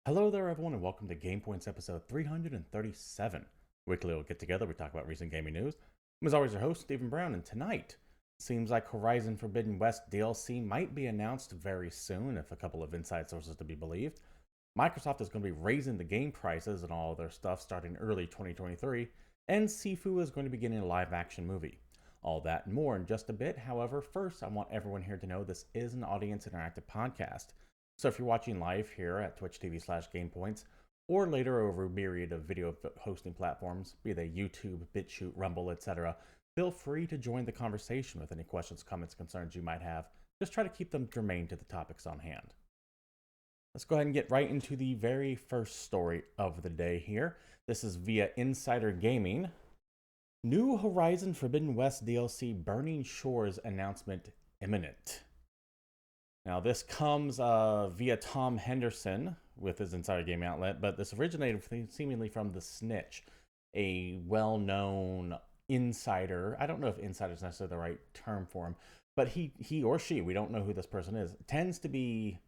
Hello there, everyone, and welcome to GamePoints episode 337. Weekly we'll get together, we talk about recent gaming news. I'm as always your host, Stephen Brown, and tonight seems like Horizon Forbidden West DLC might be announced very soon, if a couple of inside sources to be believed. Microsoft is going to be raising the game prices and all their stuff starting early 2023, and SIFU is going to be getting a live action movie. All that and more in just a bit. However, first, I want everyone here to know this is an audience interactive podcast. So if you're watching live here at Twitch TV/GamePoints, or later over a myriad of video hosting platforms, be they YouTube, BitChute, Rumble, etc., feel free to join the conversation with any questions, comments, concerns you might have. Just try to keep them germane to the topics on hand. Let's go ahead and get right into the very first story of the day here. This is via Insider Gaming. New Horizon Forbidden West DLC Burning Shores announcement imminent. Now, this comes via Tom Henderson with his Insider Gaming outlet, but this originated seemingly from The Snitch, a well-known insider. I don't know if insider is necessarily the right term for him, but he or she, we don't know who this person is, tends to be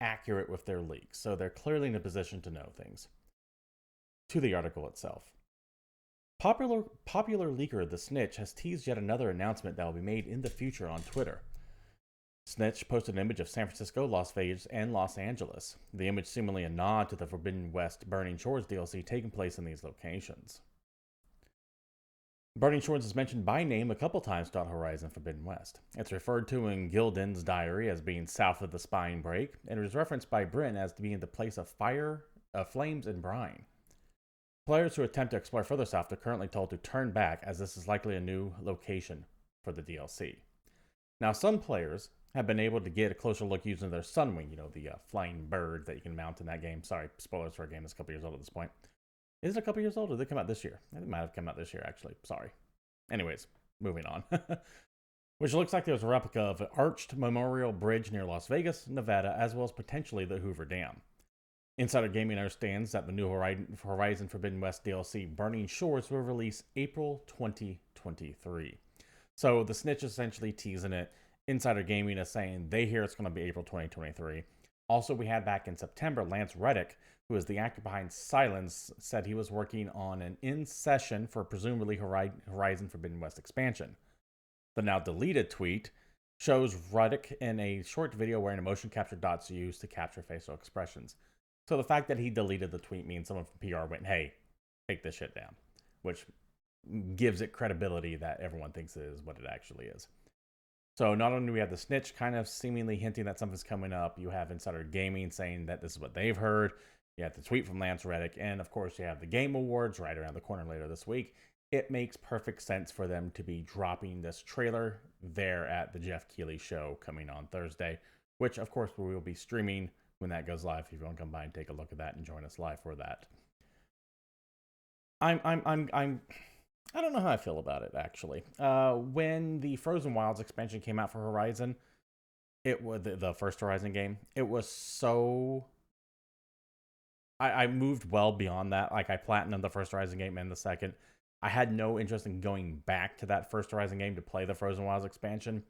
accurate with their leaks, so they're clearly in a position to know things. To the article itself. Popular leaker The Snitch has teased yet another announcement that will be made in the future on Twitter. Snitch posted an image of San Francisco, Las Vegas, and Los Angeles. The image seemingly a nod to the Forbidden West Burning Shores DLC taking place in these locations. Burning Shores is mentioned by name a couple times throughout Horizon Forbidden West. It's referred to in Gildan's diary as being south of the spine break, and it is referenced by Bryn as being the place of fire, flames, and brine. Players who attempt to explore further south are currently told to turn back, as this is likely a new location for the DLC. Now, some players have been able to get a closer look using their Sunwing, the flying bird that you can mount in that game. Sorry, spoilers for a game that's a couple years old at this point. Is it a couple years old, or did it come out this year? I think it might have come out this year, actually. Sorry. Anyways, moving on. Which looks like there's a replica of an arched memorial bridge near Las Vegas, Nevada, as well as potentially the Hoover Dam. Insider Gaming understands that the new Horizon Forbidden West DLC Burning Shores will release April 2023. So the Snitch is essentially teasing it. Insider Gaming is saying they hear it's going to be April 2023. Also, we had back in September, Lance Reddick, who is the actor behind Silence, said he was working on an in-session for presumably Horizon Forbidden West expansion. The now deleted tweet shows Reddick in a short video wearing a motion capture dots used to capture facial expressions. So the fact that he deleted the tweet means someone from PR went, hey, take this shit down, which gives it credibility that everyone thinks it is what it actually is. So not only do we have the Snitch kind of seemingly hinting that something's coming up, you have Insider Gaming saying that this is what they've heard. You have the tweet from Lance Reddick, and of course you have the Game Awards right around the corner later this week. It makes perfect sense for them to be dropping this trailer there at the Jeff Keighley show coming on Thursday, which of course we will be streaming when that goes live. If you want to come by and take a look at that and join us live for that. I don't know how I feel about it, actually. When the Frozen Wilds expansion came out for Horizon, it was the first Horizon game. It was so... I moved well beyond that. Like, I platinumed the first Horizon game and the second. I had no interest in going back to that first Horizon game to play the Frozen Wilds expansion.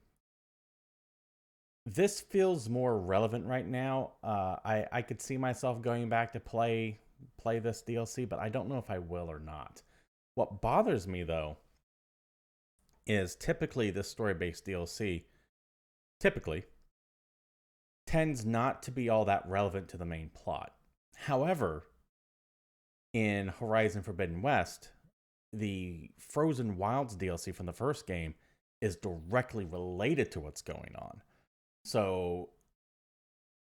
This feels more relevant right now. I could see myself going back to play this DLC, but I don't know if I will or not. What bothers me, though, is typically this story-based DLC tends not to be all that relevant to the main plot. However, in Horizon Forbidden West, the Frozen Wilds DLC from the first game is directly related to what's going on. So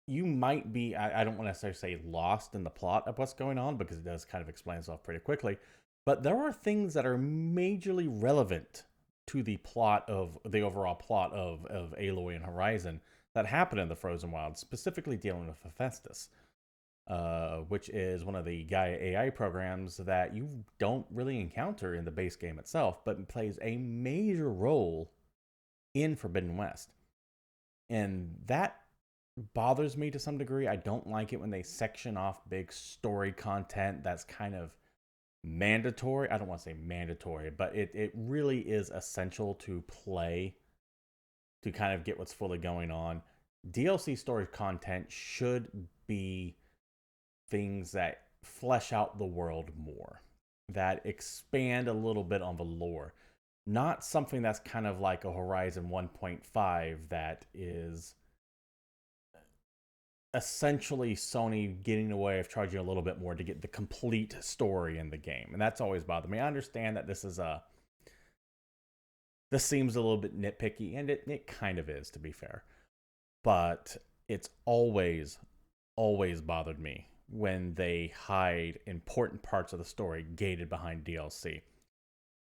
you might be, I don't want to necessarily say lost in the plot of what's going on, because it does kind of explain itself pretty quickly. But there are things that are majorly relevant to the plot of the overall plot of Aloy and Horizon that happen in the Frozen Wilds, specifically dealing with Hephaestus, which is one of the Gaia AI programs that you don't really encounter in the base game itself, but plays a major role in Forbidden West. And that bothers me to some degree. I don't like it when they section off big story content that's kind of mandatory. I don't want to say mandatory, but it really is essential to play to kind of get what's fully going on. DLC story content should be things that flesh out the world more, that expand a little bit on the lore. Not something that's kind of like a Horizon 1.5 that is essentially Sony getting away of charging a little bit more to get the complete story in the game. And that's always bothered me. I understand that this seems a little bit nitpicky, and it kind of is, to be fair. But it's always bothered me when they hide important parts of the story gated behind DLC.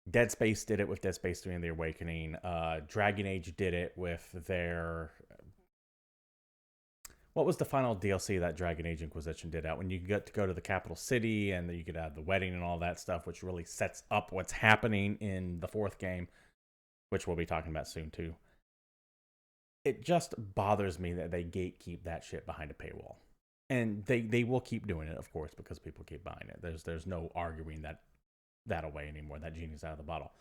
Dead Space did it with Dead Space 3 and The Awakening. Dragon Age did it with their... What was the final DLC that Dragon Age Inquisition did out? When you get to go to the capital city and you could have the wedding and all that stuff, which really sets up what's happening in the fourth game, which we'll be talking about soon too. It just bothers me that they gatekeep that shit behind a paywall. And they will keep doing it, of course, because people keep buying it. There's no arguing that away anymore. That genie's out of the bottle.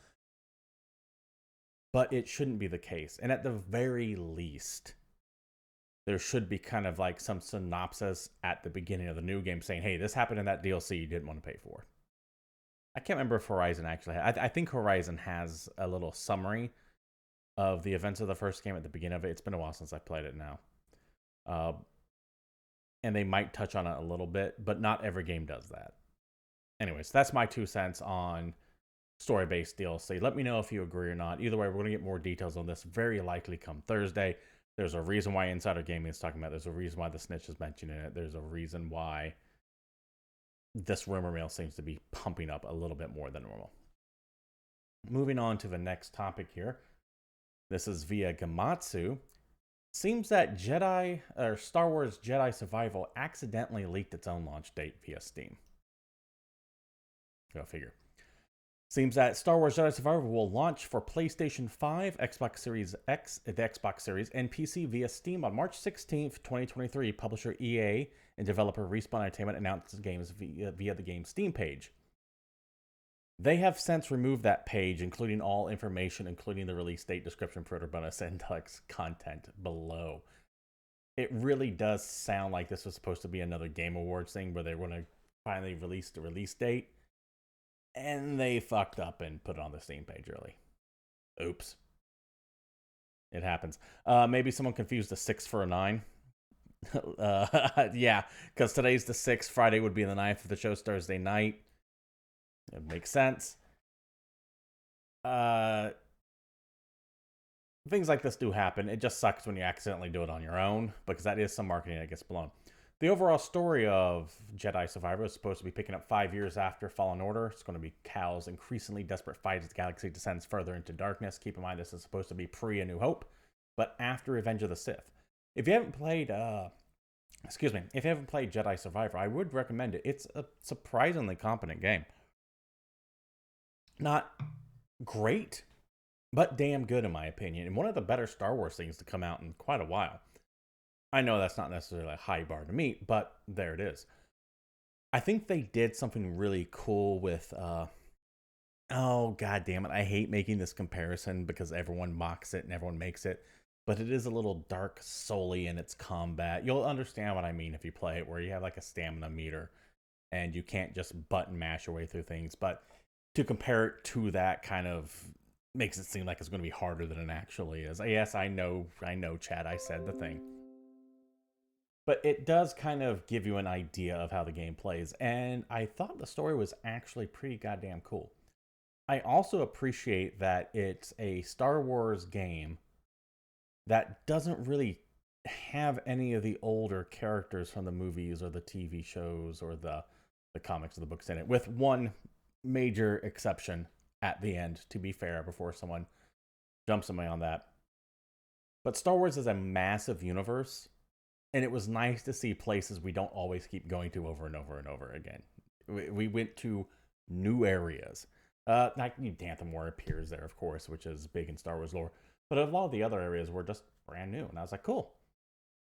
But it shouldn't be the case. And at the very least, there should be kind of like some synopsis at the beginning of the new game saying, hey, this happened in that DLC you didn't want to pay for. I can't remember if Horizon actually had. I think Horizon has a little summary of the events of the first game at the beginning of it. It's been a while since I played it now. And they might touch on it a little bit, but not every game does that. Anyways, that's my 2 cents on story-based DLC. Let me know if you agree or not. Either way, we're going to get more details on this very likely come Thursday. There's a reason why Insider Gaming is talking about it. There's a reason why the Snitch is mentioning it. There's a reason why this rumor mill seems to be pumping up a little bit more than normal. Moving on to the next topic here. This is via Gematsu. Seems that Star Wars Jedi Survival accidentally leaked its own launch date via Steam. Go figure. Seems that Star Wars Jedi Survivor will launch for PlayStation 5, Xbox Series X, the Xbox Series, and PC via Steam on March 16th, 2023. Publisher EA and developer Respawn Entertainment announced the games via the game's Steam page. They have since removed that page, including all information, including the release date, description, pre-order bonus, and deluxe content below. It really does sound like this was supposed to be another Game Awards thing where they were going to finally release the release date. And they fucked up and put it on the Steam page early. Oops. It happens. Maybe someone confused the 6 for a 9. Yeah, because today's the 6th. Friday would be the 9th if the show's Thursday night. It makes sense. Things like this do happen. It just sucks when you accidentally do it on your own, because that is some marketing that gets blown. The overall story of Jedi Survivor is supposed to be picking up 5 years after Fallen Order. It's going to be Cal's increasingly desperate fight as the galaxy descends further into darkness. Keep in mind, this is supposed to be pre A New Hope, but after Revenge of the Sith. If you haven't played, Jedi Survivor, I would recommend it. It's a surprisingly competent game. Not great, but damn good in my opinion. And one of the better Star Wars things to come out in quite a while. I know that's not necessarily a high bar to meet, but there it is. I think they did something really cool with, oh, god damn it. I hate making this comparison because everyone mocks it and everyone makes it, but it is a little Dark Souls-y in its combat. You'll understand what I mean if you play it, where you have like a stamina meter and you can't just button mash your way through things. But to compare it to that kind of makes it seem like it's going to be harder than it actually is. Yes, I know, Chad, I said the thing. But it does kind of give you an idea of how the game plays, and I thought the story was actually pretty goddamn cool. I also appreciate that it's a Star Wars game that doesn't really have any of the older characters from the movies or the TV shows or the comics or the books in it, with one major exception at the end, to be fair, before someone jumps on me on that. But Star Wars is a massive universe, and it was nice to see places we don't always keep going to over and over and over again. We went to new areas. Like Dantham War appears there, of course, which is big in Star Wars lore. But a lot of the other areas were just brand new. And I was like, cool.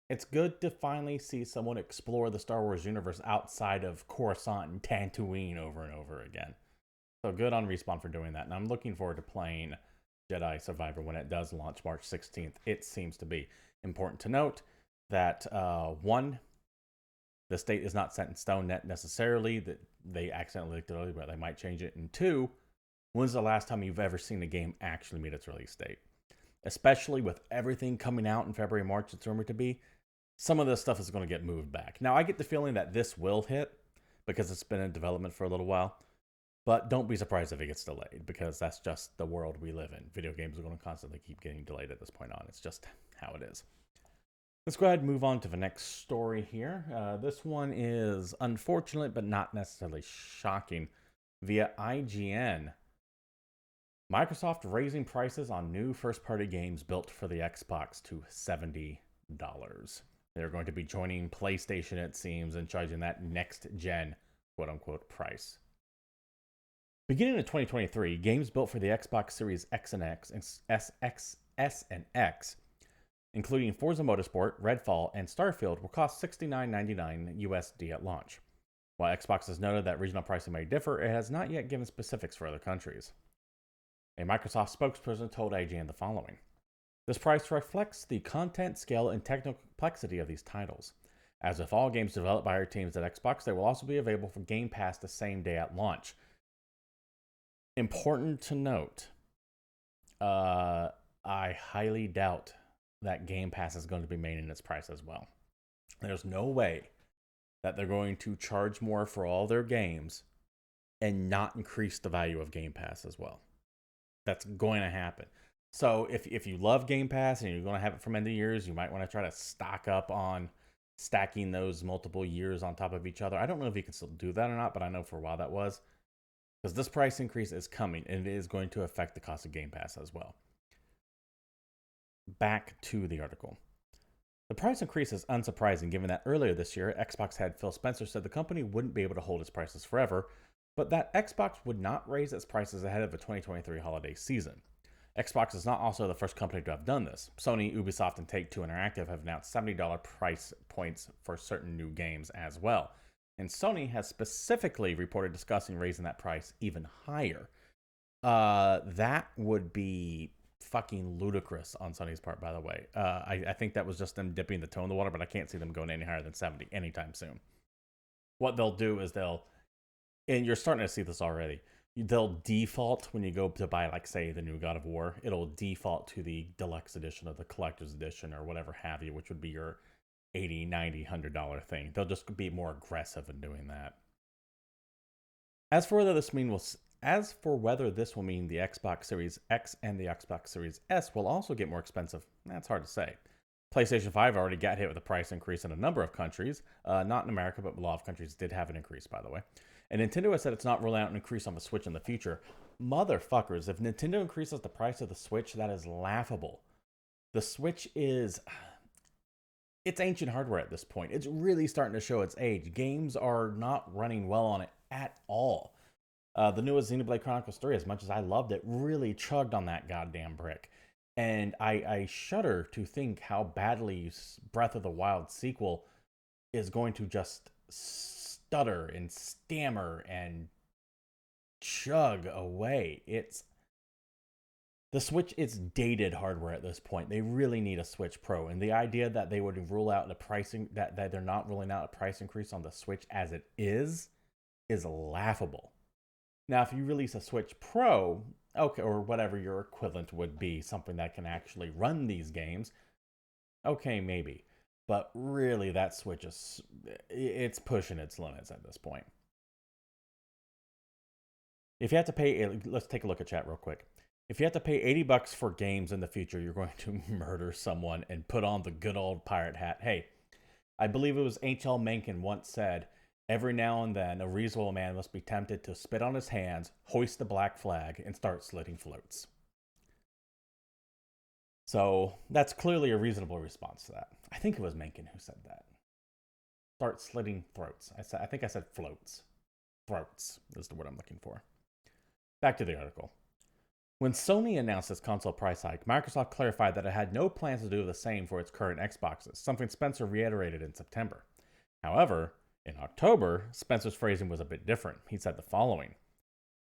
It's good to finally see someone explore the Star Wars universe outside of Coruscant and Tatooine over and over again. So good on Respawn for doing that. And I'm looking forward to playing Jedi Survivor when it does launch March 16th. It seems to be important to note that, one, This date is not set in stone yet necessarily, that they accidentally leaked it early, but they might change it. And two, when's the last time you've ever seen a game actually meet its release date? Especially with everything coming out in February, March, it's rumored to be, some of this stuff is going to get moved back. Now, I get the feeling that this will hit because it's been in development for a little while, but don't be surprised if it gets delayed because that's just the world we live in. Video games are going to constantly keep getting delayed at this point on. It's just how it is. Let's go ahead and move on to the next story here. This one is unfortunate, but not necessarily shocking. Via IGN, Microsoft raising prices on new first-party games built for the Xbox to $70. They're going to be joining PlayStation, it seems, and charging that next-gen, quote-unquote, price. Beginning in 2023, games built for the Xbox Series X and X, S and X, including Forza Motorsport, Redfall, and Starfield, will cost $69.99 USD at launch. While Xbox has noted that regional pricing may differ, it has not yet given specifics for other countries. A Microsoft spokesperson told IGN the following. This price reflects the content, scale, and technical complexity of these titles. As with all games developed by our teams at Xbox, they will also be available for Game Pass the same day at launch. Important to note, I highly doubt that Game Pass is going to be maintaining its price as well. There's no way that they're going to charge more for all their games and not increase the value of Game Pass as well. That's going to happen. So if you love Game Pass and you're going to have it for many years, you might want to try to stock up on stacking those multiple years on top of each other. I don't know if you can still do that or not, but I know for a while that was. Because this price increase is coming, and it is going to affect the cost of Game Pass as well. Back to the article. The price increase is unsurprising given that earlier this year, Xbox head Phil Spencer said the company wouldn't be able to hold its prices forever, but that Xbox would not raise its prices ahead of the 2023 holiday season. Xbox is not also the first company to have done this. Sony, Ubisoft, and Take-Two Interactive have announced $70 price points for certain new games as well. And Sony has specifically reported discussing raising that price even higher. That would be fucking ludicrous on Sony's part, by the way. I think that was just them dipping the toe in the water, but I can't see them going any higher than 70 anytime soon. What they'll do is and you're starting to see this already, they'll default when you go to buy, like, say, the new God of War, it'll default to the deluxe edition or the collector's edition or whatever have you, which would be your $80, $90, $100 thing. They'll just be more aggressive in doing that. As for whether this will mean the Xbox Series X and the Xbox Series S will also get more expensive, that's hard to say. PlayStation 5 already got hit with a price increase in a number of countries. Not in America, but a lot of countries did have an increase, by the way. And Nintendo has said it's not ruling out an increase on the Switch in the future. Motherfuckers, if Nintendo increases the price of the Switch, that is laughable. The Switch it's ancient hardware at this point. It's really starting to show its age. Games are not running well on it at all. The newest Xenoblade Chronicles 3, as much as I loved it, really chugged on that goddamn brick. And I shudder to think how badly Breath of the Wild sequel is going to just stutter and stammer and chug away. The Switch is dated hardware at this point. They really need a Switch Pro. And the idea that they would rule out the pricing, that they're not ruling out a price increase on the Switch as it is laughable. Now, if you release a Switch Pro, okay, or whatever your equivalent would be, something that can actually run these games, okay, maybe. But really, that Switch it's pushing its limits at this point. If you have to pay, let's take a look at chat real quick. If you have to pay $80 for games in the future, you're going to murder someone and put on the good old pirate hat. Hey, I believe it was H.L. Mencken once said, every now and then, a reasonable man must be tempted to spit on his hands, hoist the black flag, and start slitting floats. So that's clearly a reasonable response to that. I think it was Mencken who said that. Start slitting throats. I think I said floats. Throats is the word I'm looking for. Back to the article. When Sony announced its console price hike, Microsoft clarified that it had no plans to do the same for its current Xboxes, something Spencer reiterated in September. However, in October, Spencer's phrasing was a bit different. He said the following.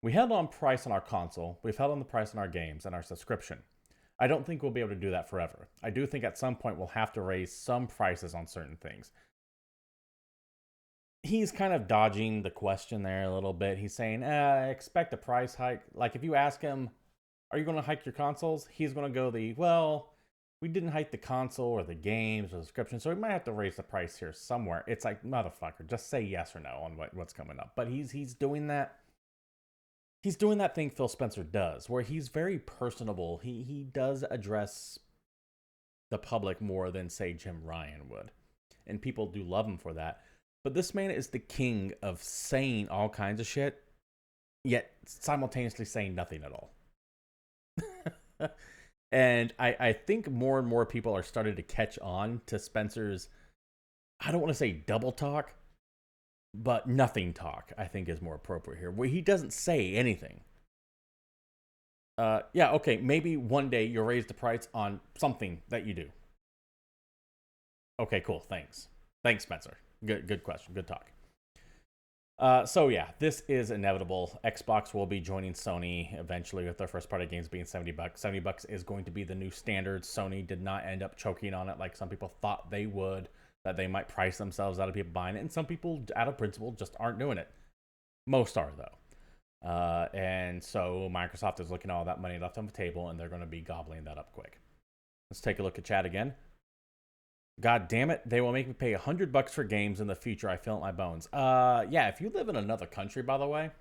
We held on price on our console, we've held on the price on our games and our subscription. I don't think we'll be able to do that forever. I do think at some point we'll have to raise some prices on certain things. he's kind of dodging the question there a little bit. He's saying, expect a price hike. Like, if you ask him, are you going to hike your consoles? He's going to go well, we didn't hike the console or the games or the subscription, so we might have to raise the price here somewhere. It's like, motherfucker, just say yes or no on what's coming up. But he's doing that. He's doing that thing Phil Spencer does, where he's very personable. He does address the public more than, say, Jim Ryan would. And people do love him for that. But this man is the king of saying all kinds of shit, yet simultaneously saying nothing at all. And I think more and more people are starting to catch on to Spencer's, I don't want to say double talk, but nothing talk, I think, is more appropriate here, where he doesn't say anything. Yeah, okay, maybe one day you'll raise the price on something that you do. Okay, cool, thanks. Thanks, Spencer. Good question, good talk. So yeah, this is inevitable. Xbox will be joining Sony eventually with their first party games being $70. $70 is going to be the new standard. Sony did not end up choking on it like some people thought they would, that they might price themselves out of people buying it. And some people, out of principle, just aren't doing it. Most are, though. And so Microsoft is looking at all that money left on the table, and they're going to be gobbling that up quick. Let's take a look at chat again. God damn it, they will make me pay $100 for games in the future. I feel it in my bones. Yeah, if you live in another country, by the way,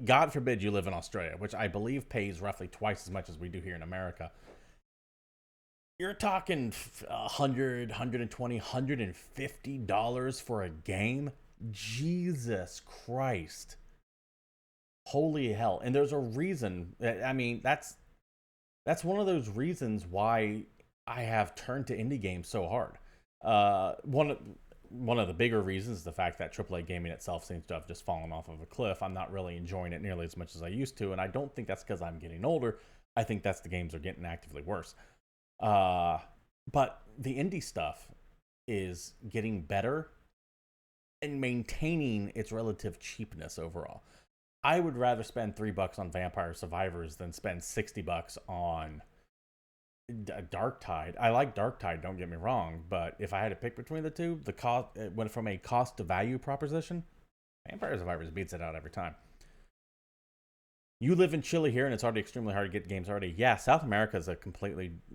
God forbid you live in Australia, which I believe pays roughly twice as much as we do here in America. You're talking $100, $120, $150 for a game? Jesus Christ. Holy hell. And there's a reason. I mean, that's one of those reasons why I have turned to indie games so hard. One of the bigger reasons is the fact that AAA gaming itself seems to have just fallen off of a cliff. I'm not really enjoying it nearly as much as I used to, and I don't think that's because I'm getting older. I think that's the games are getting actively worse. But the indie stuff is getting better and maintaining its relative cheapness overall. I would rather spend $3 on Vampire Survivors than spend $60 on Darktide. I like Darktide, don't get me wrong, but if I had to pick between the two, the cost, it went from a cost to value proposition. Vampire Survivors beats it out every time. You live in Chile here, and it's already extremely hard to get games already. Yeah, South America is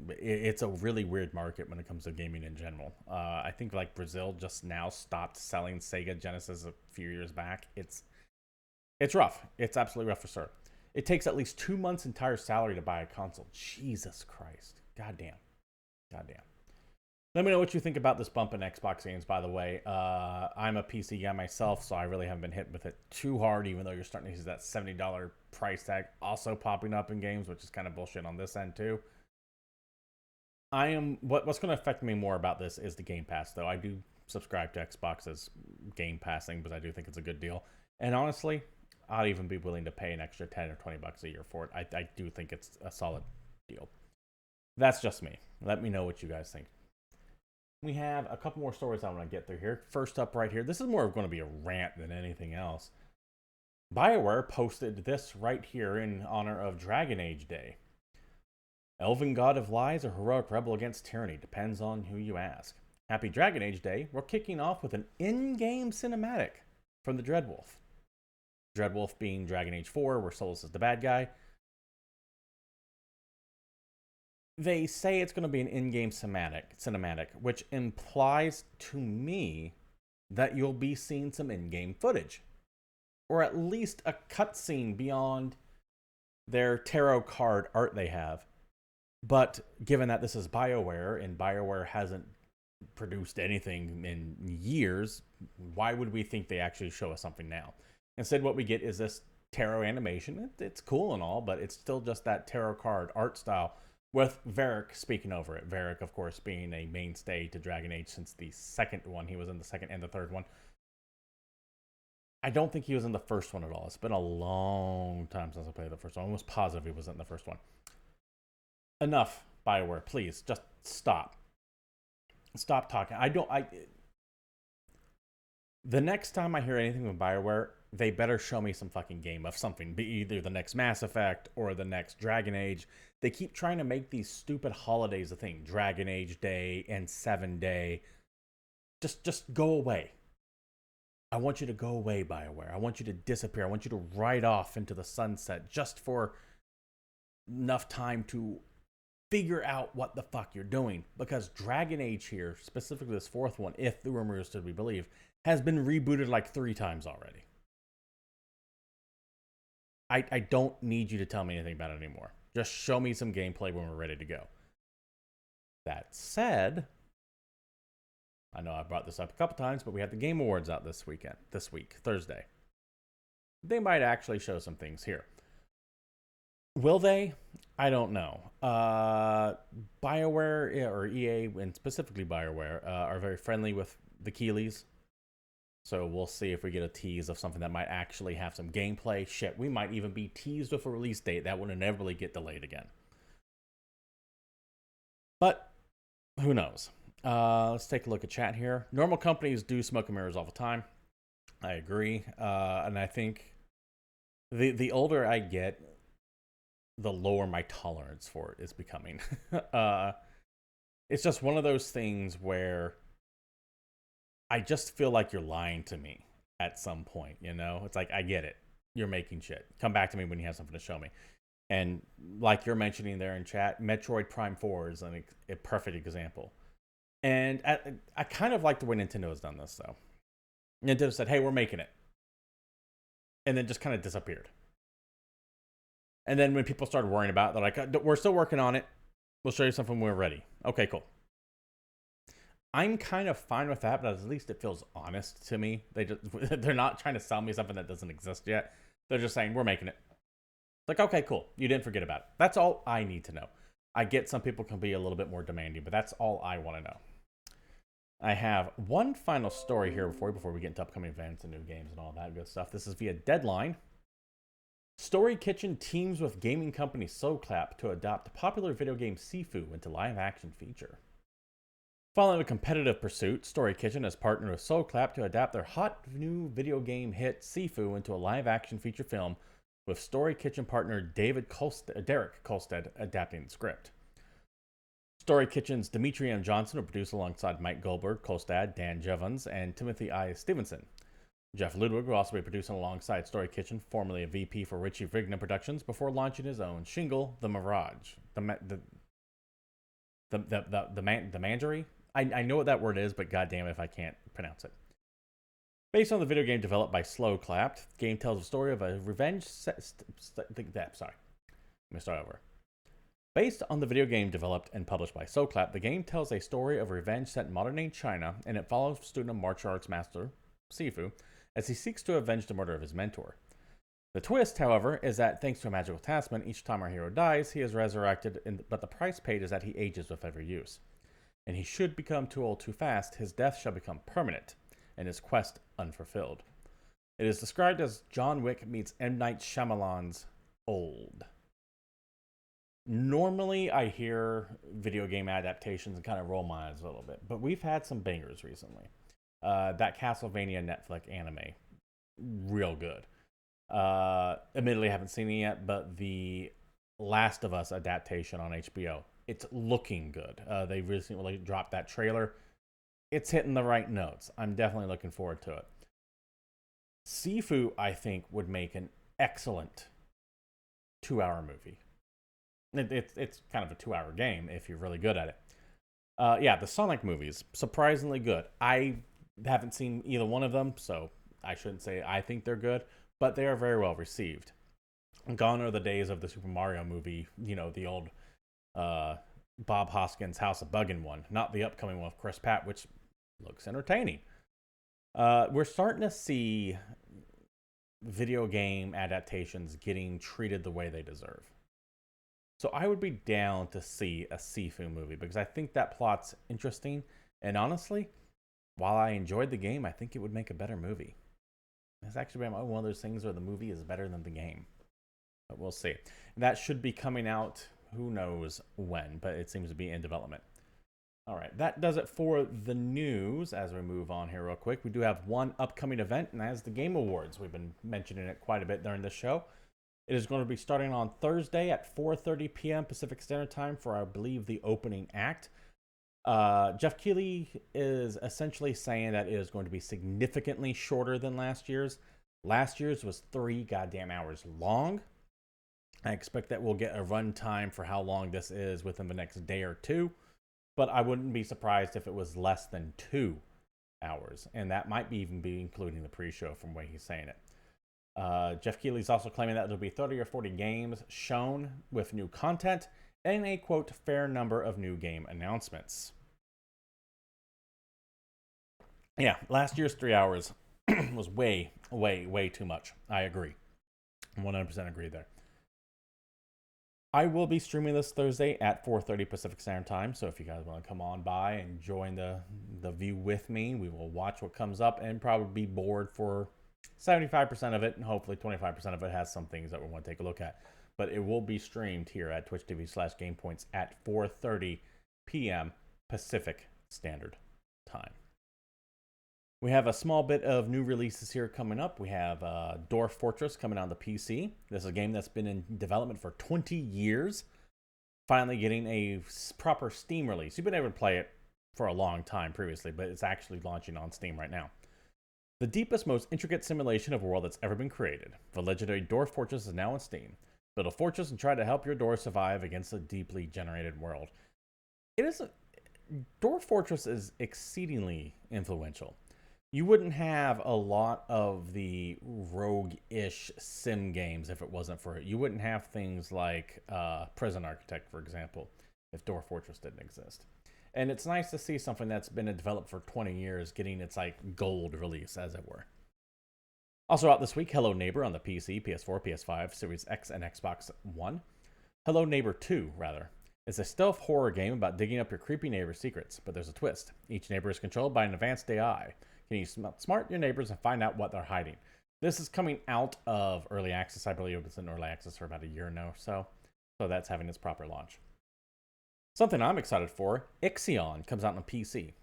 it's a really weird market when it comes to gaming in general. I think like Brazil just now stopped selling Sega Genesis a few years back. It's rough. It's absolutely rough for sure. It takes at least 2 months' entire salary to buy a console. Jesus Christ. Goddamn. Let me know what you think about this bump in Xbox games, by the way. I'm a PC guy myself, so I really haven't been hit with it too hard, even though you're starting to see that $70 price tag also popping up in games, which is kind of bullshit on this end, too. What's going to affect me more about this is the Game Pass, though. I do subscribe to Xbox's Game Passing, but I do think it's a good deal. And honestly, I'd even be willing to pay an extra $10 or $20 a year for it. I do think it's a solid deal. That's just me. Let me know what you guys think. We have a couple more stories I want to get through here. First up right here, this is more going to be a rant than anything else. BioWare posted this right here in honor of Dragon Age Day. Elven God of Lies or heroic rebel against tyranny, depends on who you ask. Happy Dragon Age Day. We're kicking off with an in-game cinematic from the Dreadwolf. Dreadwolf being Dragon Age 4, where Solus is the bad guy. They say it's going to be an in-game cinematic, which implies to me that you'll be seeing some in-game footage. Or at least a cutscene beyond their tarot card art they have. But given that this is BioWare, and BioWare hasn't produced anything in years, why would we think they actually show us something now? Instead, what we get is this tarot animation. It's cool and all, but it's still just that tarot card art style with Varric speaking over it. Varric, of course, being a mainstay to Dragon Age since the second one. He was in the second and the third one. I don't think he was in the first one at all. It's been a long time since I played the first one. I'm almost positive he wasn't in the first one. Enough, BioWare. Please, just stop. Stop talking. The next time I hear anything from BioWare, they better show me some fucking game of something. Be either the next Mass Effect or the next Dragon Age. They keep trying to make these stupid holidays a thing. Dragon Age Day and 7 Day. Just go away. I want you to go away, BioWare. I want you to disappear. I want you to ride off into the sunset just for enough time to figure out what the fuck you're doing. Because Dragon Age here, specifically this fourth one, if the rumor is to be believed, has been rebooted like 3 times already. I don't need you to tell me anything about it anymore. Just show me some gameplay when we're ready to go. That said, I know I brought this up a couple times, but we have the Game Awards out this week, Thursday. They might actually show some things here. Will they? I don't know. BioWare, or EA, and specifically BioWare, are very friendly with the Keeleys. So we'll see if we get a tease of something that might actually have some gameplay. Shit, we might even be teased with a release date that would inevitably get delayed again. But who knows? Let's take a look at chat here. Normal companies do smoke and mirrors all the time. I agree. And I think the older I get, the lower my tolerance for it is becoming. It's just one of those things where I just feel like you're lying to me at some point, you know? It's like, I get it. You're making shit. Come back to me when you have something to show me. And like you're mentioning there in chat, Metroid Prime 4 is a perfect example. And I kind of like the way Nintendo has done this, though. Nintendo said, hey, we're making it. And then just kind of disappeared. And then when people started worrying about it, they're like, we're still working on it. We'll show you something when we're ready. Okay, cool. I'm kind of fine with that, but at least it feels honest to me. They're not trying to sell me something that doesn't exist yet. They're just saying, we're making it. Like, okay, cool. You didn't forget about it. That's all I need to know. I get some people can be a little bit more demanding, but that's all I want to know. I have one final story here before we get into upcoming events and new games and all that good stuff. This is via Deadline. Story Kitchen teams with gaming company Sloclap to adopt popular video game SIFU into live-action feature. Following a competitive pursuit, Story Kitchen has partnered with Sloclap to adapt their hot new video game hit SIFU into a live-action feature film, with Story Kitchen partner Derek Kolstad adapting the script. Story Kitchen's Dimitri M. Johnson will produce alongside Mike Goldberg, Kolstad, Dan Jevons, and Timothy I. Stevenson. Jeff Ludwig will also be producing alongside Story Kitchen, formerly a VP for Richie Rignan Productions, before launching his own shingle, The Mirage. The Mandarin? I know what that word is, but goddamn if I can't pronounce it. Based on the video game developed by Sloclap, the game tells a story of a revenge... Based on the video game developed and published by Sloclap, the game tells a story of revenge set in modern-day China, and it follows student of martial arts master SIFU as he seeks to avenge the murder of his mentor. The twist, however, is that thanks to a magical talisman, each time our hero dies, he is resurrected, but the price paid is that he ages with every use. And he should become too old too fast, his death shall become permanent, and his quest unfulfilled. It is described as John Wick meets M. Night Shyamalan's Old. Normally, I hear video game adaptations and kind of roll my eyes a little bit, but we've had some bangers recently. That Castlevania Netflix anime, real good. Admittedly, I haven't seen it yet, but the Last of Us adaptation on HBO, it's looking good. They recently dropped that trailer. It's hitting the right notes. I'm definitely looking forward to it. SIFU, I think, would make an excellent 2-hour movie. It's kind of a 2-hour game if you're really good at it. Yeah, the Sonic movies, surprisingly good. I haven't seen either one of them, so I shouldn't say I think they're good, but they are very well received. Gone are the days of the Super Mario movie, you know, the old Bob Hoskins House of Buggin' one, not the upcoming one with Chris Pratt, which looks entertaining. We're starting to see video game adaptations getting treated the way they deserve. So I would be down to see a SIFU movie because I think that plot's interesting. And honestly, while I enjoyed the game, I think it would make a better movie. It's actually one of those things where the movie is better than the game. But we'll see. That should be coming out, who knows when, but it seems to be in development. All right, that does it for the news. As we move on here real quick, we do have one upcoming event, and that is the Game Awards. We've been mentioning it quite a bit during the show. It is going to be starting on Thursday at 4:30 p.m. Pacific Standard Time for, I believe, the opening act. Jeff Keighley is essentially saying that it is going to be significantly shorter than last year's. Last year's was 3 goddamn hours long. I expect that we'll get a run time for how long this is within the next day or two, but I wouldn't be surprised if it was less than 2 hours, and that might even be including the pre-show from the way he's saying it. Jeff Keighley's also claiming that there'll be 30 or 40 games shown with new content and a, quote, fair number of new game announcements. Yeah, last year's 3 hours was way, way, way too much. I agree. 100% agree there. I will be streaming this Thursday at 4:30 Pacific Standard Time, so if you guys want to come on by and join the view with me, we will watch what comes up and probably be bored for 75% of it, and hopefully 25% of it has some things that we want to take a look at. But it will be streamed here at Twitch TV/GamePoints at 4:30 p.m. Pacific Standard Time. We have a small bit of new releases here coming up. We have Dwarf Fortress coming on the PC. This is a game that's been in development for 20 years. Finally getting a proper Steam release. You've been able to play it for a long time previously, but it's actually launching on Steam right now. The deepest, most intricate simulation of a world that's ever been created. The legendary Dwarf Fortress is now on Steam. Build a fortress and try to help your dwarf survive against a deeply generated world. Dwarf Fortress is exceedingly influential. You wouldn't have a lot of the rogue-ish sim games if it wasn't for it. You wouldn't have things like Prison Architect, for example, if Dwarf Fortress didn't exist. And it's nice to see something that's been developed for 20 years getting its like gold release, as it were. Also out this week, Hello Neighbor on the PC, PS4, PS5, Series X, and Xbox One. Hello Neighbor 2, rather. It's a stealth horror game about digging up your creepy neighbor's secrets, but there's a twist. Each neighbor is controlled by an advanced AI. Can you smart your neighbors and find out what they're hiding? This is coming out of early access. I believe it's in early access for about a year now or so. So that's having its proper launch. Something I'm excited for, Ixion comes out on PC.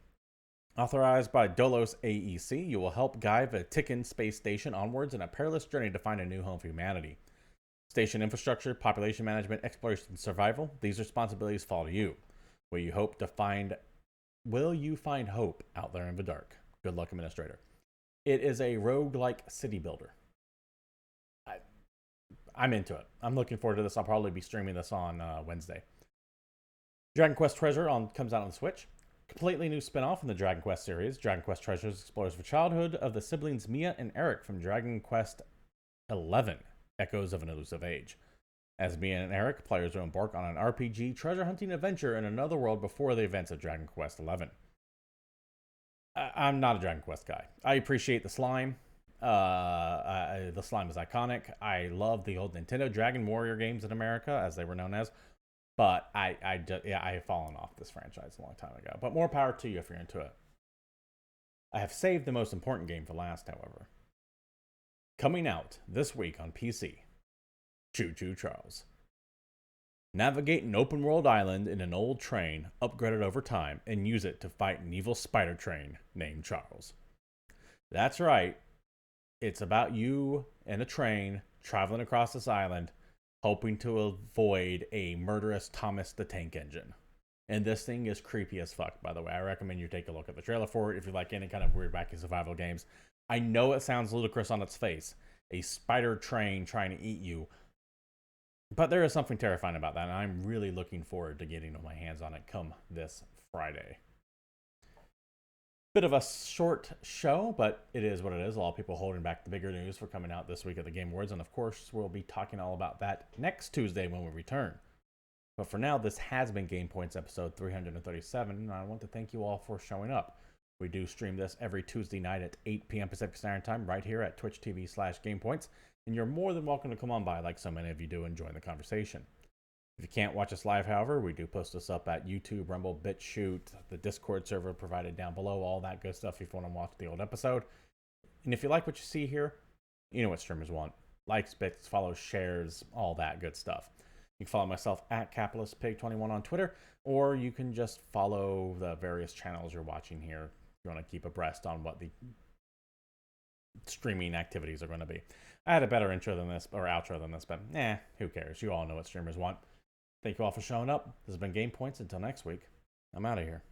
Authorized by Dolos AEC, you will help guide the Tikin space station onwards in a perilous journey to find a new home for humanity. Station infrastructure, population management, exploration, and survival, these responsibilities fall to you. Will you find hope out there in the dark? Good luck, Administrator. It is a roguelike city builder. I'm into it. I'm looking forward to this. I'll probably be streaming this on Wednesday. Dragon Quest Treasure comes out on the Switch. Completely new spin-off in the Dragon Quest series. Dragon Quest Treasures explores the childhood of the siblings Mia and Eric from Dragon Quest XI, Echoes of an Elusive Age. As Mia and Eric, players will embark on an RPG treasure hunting adventure in another world before the events of Dragon Quest XI. I'm not a Dragon Quest guy. I appreciate the slime. The slime is iconic. I love the old Nintendo Dragon Warrior games in America, as they were known as. But I have fallen off this franchise a long time ago. But more power to you if you're into it. I have saved the most important game for last, however. Coming out this week on PC, Choo Choo Charles. Navigate an open world island in an old train, upgraded over time, and use it to fight an evil spider train named Charles. That's right. It's about you and a train traveling across this island, hoping to avoid a murderous Thomas the Tank Engine. And this thing is creepy as fuck, by the way. I recommend you take a look at the trailer for it if you like any kind of weird, wacky survival games. I know it sounds ludicrous on its face. A spider train trying to eat you. But there is something terrifying about that, and I'm really looking forward to getting my hands on it come this Friday. Bit of a short show, but it is what it is. A lot of people holding back the bigger news for coming out this week at the Game Awards, and of course, we'll be talking all about that next Tuesday when we return. But for now, this has been GamePoints episode 337, and I want to thank you all for showing up. We do stream this every Tuesday night at 8 p.m. Pacific Standard Time right here at Twitch TV/GamePoints. And you're more than welcome to come on by like so many of you do and join the conversation. If you can't watch us live, however, we do post this up at YouTube, Rumble, BitChute, the Discord server provided down below, all that good stuff if you want to watch the old episode. And if you like what you see here, you know what streamers want. Likes, bits, follows, shares, all that good stuff. You can follow myself at CapitalistPig21 on Twitter, or you can just follow the various channels you're watching here if you want to keep abreast on what the streaming activities are going to be. I had a better intro than this, or outro than this, but who cares? You all know what streamers want. Thank you all for showing up. This has been Game Points. Until next week, I'm out of here.